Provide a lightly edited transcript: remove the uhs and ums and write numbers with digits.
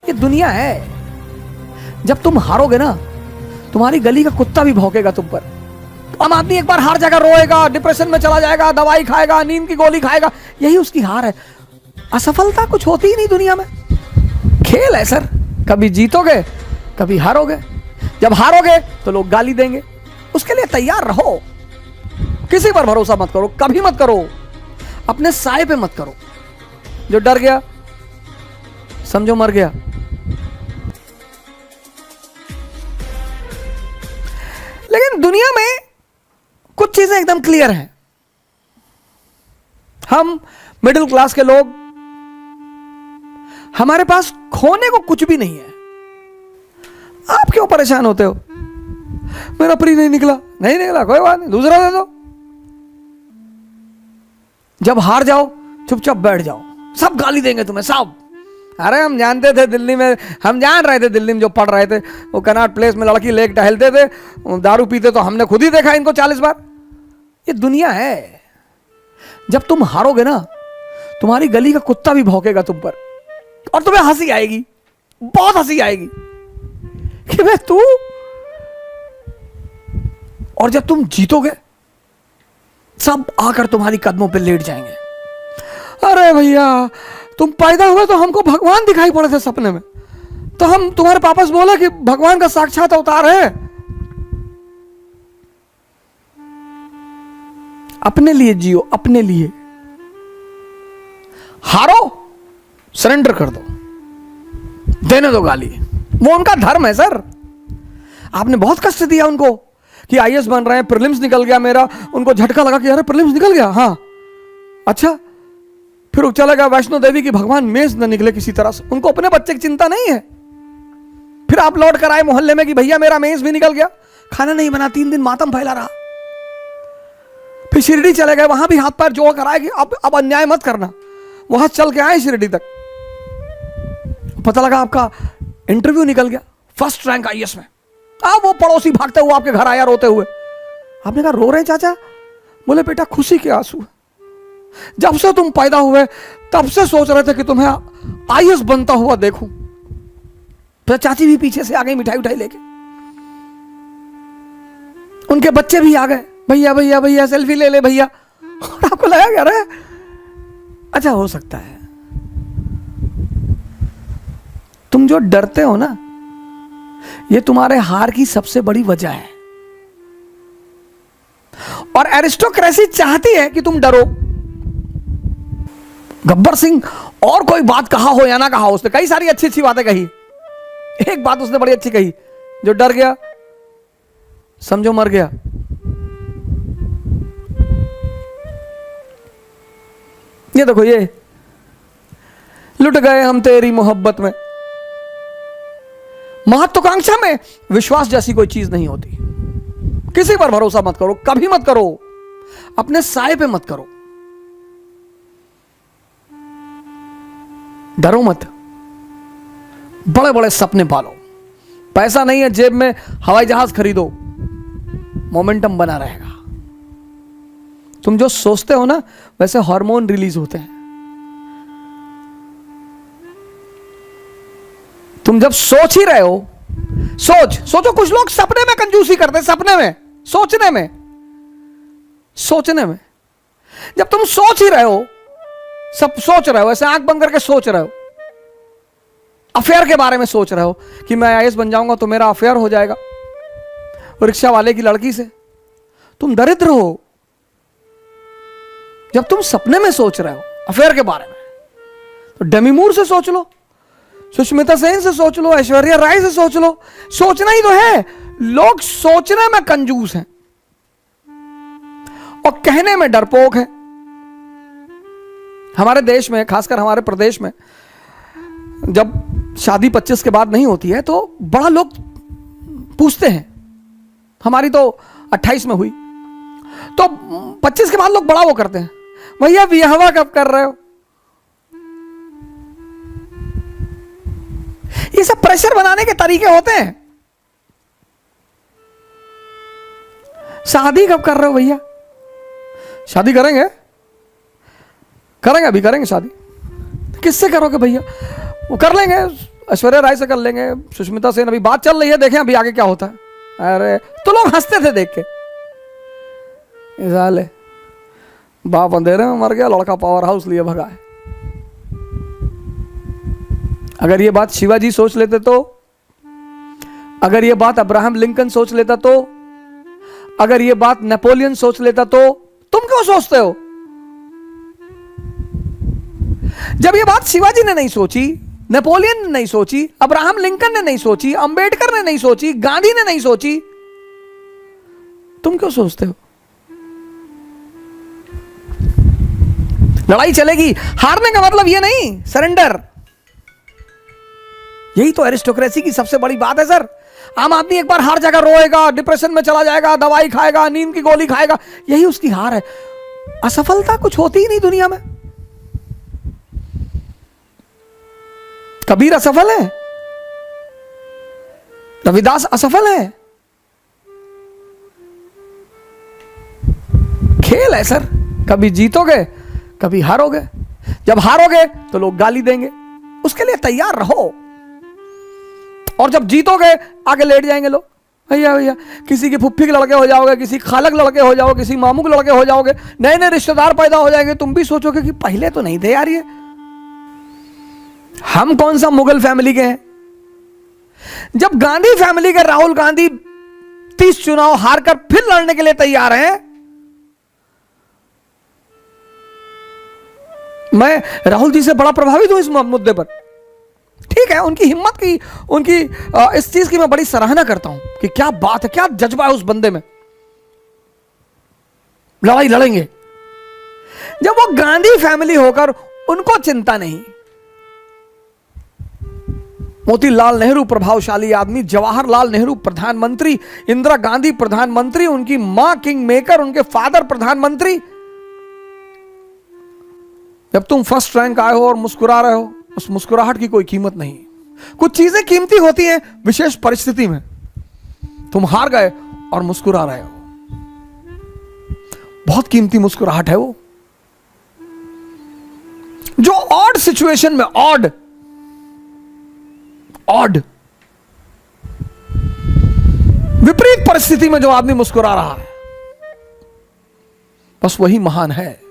ये दुनिया है। जब तुम हारोगे ना, तुम्हारी गली का कुत्ता भी भौंकेगा तुम पर। आम आदमी एक बार हार जाएगा, रोएगा, डिप्रेशन में चला जाएगा, दवाई खाएगा, नींद की गोली खाएगा, यही उसकी हार है। असफलता कुछ होती ही नहीं दुनिया में। खेल है सर, कभी जीतोगे कभी हारोगे। जब हारोगे तो लोग गाली देंगे, उसके लिए तैयार रहो। किसी पर भरोसा मत करो, कभी मत करो। अपने साए पे मत करो। जो डर गया समझो मर गया। लेकिन दुनिया में कुछ चीजें एकदम क्लियर हैं। हम मिडिल क्लास के लोग, हमारे पास खोने को कुछ भी नहीं है। आप क्यों परेशान होते हो? मेरा प्री नहीं निकला, नहीं निकला, कोई बात नहीं, दूसरा दे दो। जब हार जाओ चुपचाप बैठ जाओ, सब गाली देंगे तुम्हें, सब। अरे हम जानते थे दिल्ली में, हम जान रहे थे दिल्ली में जो पढ़ रहे थे, वो कनॉट प्लेस में लड़की लेके टहलते थे, दारू पीते, तो हमने खुद ही देखा इनको 40 बार। ये दुनिया है। जब तुम हारोगे ना, तुम्हारी गली का कुत्ता भी भौंकेगा तुम पर, और तुम्हें हंसी आएगी, बहुत हंसी आएगी कि मैं तू। और जब तुम जीतोगे, सब आकर तुम्हारी कदमों पे लेट जाएंगे। अरे भैया, तुम पैदा हुए तो हमको भगवान दिखाई पड़े थे सपने में, तो हम तुम्हारे पापा से बोले कि भगवान का साक्षात अवतार है। अपने लिए जियो, अपने लिए। हारो, सरेंडर कर दो, देने दो गाली, वो उनका धर्म है सर। आपने बहुत कष्ट दिया उनको कि आईएएस बन रहे हैं, प्रीलिम्स निकल गया मेरा, उनको झटका लगा कि अरे प्रीलिम्स निकल गया, हाँ अच्छा। फिर वो चला गया वैष्णो देवी की, भगवान मेज न निकले किसी तरह से, उनको अपने बच्चे की चिंता नहीं है। फिर आप लौट कर आए मोहल्ले में कि भैया मेरा मेज भी निकल गया, खाना नहीं बना, 3 दिन मातम फैला रहा। फिर शिरडी चले गए, वहां भी हाथ पैर जोड़ कर आए कि अब अन्याय मत करना। वहां चल के आए शिरडी तक, पता लगा आपका इंटरव्यू निकल गया, फर्स्ट रैंक आईएएस में। अब वो पड़ोसी भागते हुए आपके घर आया रोते हुए। आपने कहा रो रहे चाचा? बोले बेटा खुशी के आंसू। जब से तुम पैदा हुए तब से सोच रहे थे कि तुम्हें आईएएस बनता हुआ देखूं। फिर चाची भी पीछे से आ गई मिठाई उठाई लेके, उनके बच्चे भी आ गए, भैया भैया भैया सेल्फी ले ले भैया। और आपको लगा क्या रे, अच्छा हो सकता है तुम जो डरते हो ना, ये तुम्हारे हार की सबसे बड़ी वजह है। और एरिस्टोक्रेसी चाहती है कि तुम डरो। गब्बर सिंह और कोई बात कहा हो या ना कहा हो, उसने कई सारी अच्छी अच्छी बातें कही। एक बात उसने बड़ी अच्छी कही, जो डर गया समझो मर गया। ये देखो, ये लुट गए हम तेरी मोहब्बत में। महत्वाकांक्षा में विश्वास जैसी कोई चीज नहीं होती। किसी पर भरोसा मत करो, कभी मत करो। अपने साए पे मत करो। डरो मत, बड़े बड़े सपने पालो। पैसा नहीं है जेब में, हवाई जहाज खरीदो, मोमेंटम बना रहेगा। तुम जो सोचते हो ना, वैसे हार्मोन रिलीज होते हैं। तुम जब सोच ही रहे हो, सोचो। कुछ लोग सपने में कंजूसी करते हैं, सपने में, सोचने में। जब तुम सोच ही रहे हो, सब सोच रहे हो, ऐसे आंख बंद करके सोच रहे हो, अफेयर के बारे में सोच रहे हो कि मैं आईएएस बन जाऊंगा तो मेरा अफेयर हो जाएगा रिक्शा वाले की लड़की से, तुम दरिद्र हो। जब तुम सपने में सोच रहे हो अफेयर के बारे में, तो डेमी मूर से सोच लो, सुष्मिता सेन से सोच लो, ऐश्वर्या राय से सोच लो। सोचना ही तो है। लोग सोचने में कंजूस हैं और कहने में डरपोक हैं। हमारे देश में, खासकर हमारे प्रदेश में, जब शादी 25 के बाद नहीं होती है तो बड़ा लोग पूछते हैं। हमारी तो 28 में हुई, तो 25 के बाद लोग बड़ा वो करते हैं, भैया विवाह कब कर रहे हो? ये सब प्रेशर बनाने के तरीके होते हैं। शादी कब कर रहे हो भैया? शादी करेंगे, अभी करेंगे शादी। किससे करोगे भैया? वो कर लेंगे, ऐश्वर्या राय से कर लेंगे, सुष्मिता सेन, अभी बात चल रही है, देखें अभी आगे क्या होता है। अरे तो लोग हंसते थे देख के, साले बाप अंधेरे में मर गया, लड़का पावर हाउस लिए भगा है। अगर ये बात शिवाजी सोच लेते तो, अगर ये बात अब्राहम लिंकन सोच लेता तो, अगर ये बात नेपोलियन सोच लेता तो तुम क्यों सोचते हो? जब ये बात शिवाजी ने नहीं सोची, नेपोलियन ने नहीं सोची, अब्राहम लिंकन ने नहीं सोची, अंबेडकर ने नहीं सोची, गांधी ने नहीं सोची, तुम क्यों सोचते हो? लड़ाई चलेगी, हारने का मतलब ये नहीं, सरेंडर। यही तो एरिस्टोक्रेसी की सबसे बड़ी बात है सर। आम आदमी एक बार हार जाएगा, रोएगा, डिप्रेशन में चला जाएगा, दवाई खाएगा, नींद की गोली खाएगा, यही उसकी हार है। असफलता कुछ होती ही नहीं दुनिया में। कबीर असफल है, रविदास असफल है। खेल है सर, कभी जीतोगे कभी हारोगे। जब हारोगे तो लोग गाली देंगे, उसके लिए तैयार रहो। और जब जीतोगे आगे लेट जाएंगे लोग, भैया भैया, किसी की फुफ्फी के लड़के हो जाओगे, किसी खालक लड़के हो जाओगे, किसी मामू के लड़के हो जाओगे, नए नए रिश्तेदार पैदा हो जाएंगे। तुम भी सोचोगे कि पहले तो नहीं थे यार ये। हम कौन सा मुगल फैमिली के हैं? जब गांधी फैमिली के राहुल गांधी 30 चुनाव हारकर फिर लड़ने के लिए तैयार हैं, मैं राहुल जी से बड़ा प्रभावित हूं इस मुद्दे पर। ठीक है, उनकी हिम्मत की, उनकी इस चीज की मैं बड़ी सराहना करता हूं कि क्या बात है, क्या जज्बा है उस बंदे में। लड़ाई लड़ेंगे। जब वो गांधी फैमिली होकर उनको चिंता नहीं, मोतीलाल नेहरू प्रभावशाली आदमी, जवाहरलाल नेहरू प्रधानमंत्री, इंदिरा गांधी प्रधानमंत्री, उनकी मां किंग मेकर, उनके फादर प्रधानमंत्री। जब तुम फर्स्ट रैंक आए हो और मुस्कुरा रहे हो, उस मुस्कुराहट की कोई कीमत नहीं। कुछ चीजें कीमती होती हैं विशेष परिस्थिति में। तुम हार गए और मुस्कुरा रहे हो, बहुत कीमती मुस्कुराहट है वो, जो ऑड सिचुएशन में, ऑड विपरीत परिस्थिति में जो आदमी मुस्कुरा रहा है, बस वही महान है।